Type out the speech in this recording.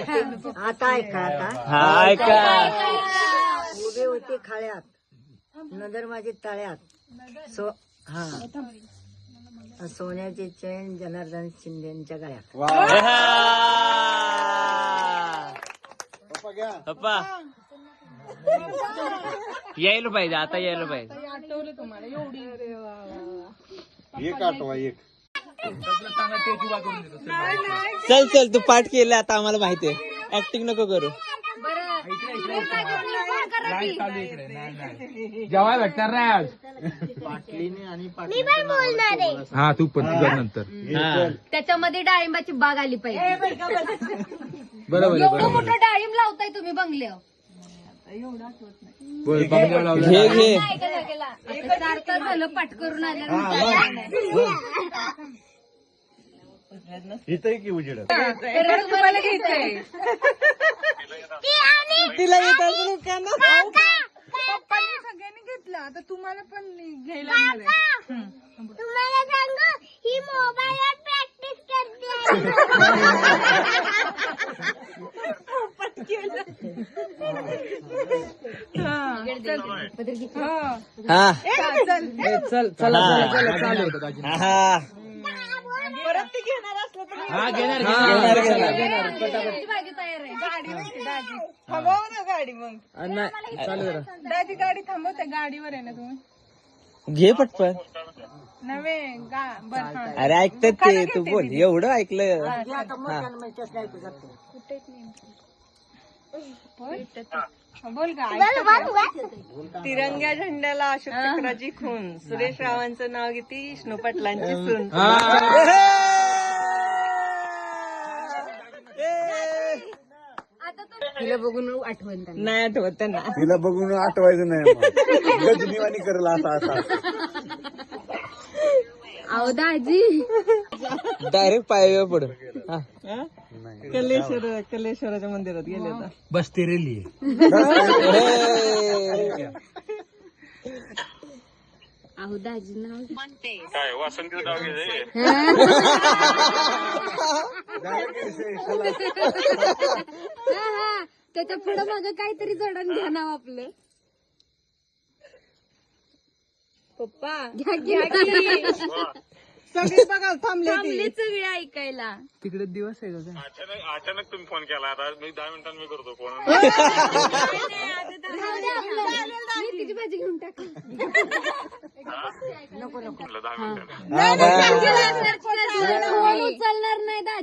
आता ऐका आता. हा ऐका. उभी होती खाळ्यात, नजर माझी तळ्यात. हा सोन्याची चेन जनार्दन शिंदेच्या गळ्यात. पप्पा यायला पाहिजे, आता यायला पाहिजे. आठवलं तुम्हाला एवढी एक आठवा एक. चल चल, तू पाठ केलं आता, आम्हाला माहितीये. ऍक्टिंग नको करू. जेवाय भेटणार नाही आज. हा तू पण तुझ्या नंतर. त्याच्यामध्ये डाळिंबाची बाग आली पाहिजे. बरोबर एवढं मोठं डाळिंब लावताय तुम्ही बंगल्यावर. घे घे. आता 4 तास झालं पाठ करून आल्या. इथं की उजेड. तुम्हाला घ्यायचंय. तिला येत असेल का ना? पप्पांनी सगळ्यांनी घेतलं, आता तुम्हाला पण घ्यायला लागणार आहे. तुम्हाला सांगू ही मोबाईलवर प्रॅक्टिस करते. हा चल चला हा परत ती घेणार असलं तर हा घेणार भाजी तयार आहे. गाडी दाजी थांबव ना गाडी. मग नाही चालू करा. दाजी गाडी थांबव, त्या गाडीवर आहे ना तुम्ही. घे पटपट. नव्हे बरं. अरे ऐकतात ते, तू बोल. एवढं ऐकलं. बोल का. तिरंग्या झेंड्याला अशोक चक्राची खून, सुरेश रावांचं नाव घेते विष्णू पाटलांची सून. तिला बघून आठवण झाली. नाही आठवत त्यांना. तिला बघून आठवायचं नाही. गजनीवाणी करला असा असा. अहो दाजी, डायरेक्ट पायव्या पुढं. हा कलेश्वराच्या मंदिरात गेले होता. बस ते रेली. अहो दाजी नाव काय वासंती नाव घे. त्याच्या पुढे मागं काहीतरी जडण घ्या नाव आपलं. पप्पा घ्या घ्या. सगळे बघा थांबले. थांबले सगळे ऐकायला. तिकडे दिवस आहे का? अचानक तुम्ही फोन केला. आता मी 10 मिनिटांनी मी करतो फोन. मेथीची भाजी घेऊन टाका. नको 10 मिनिटांनी. फोन उचलणार नाही दाजी.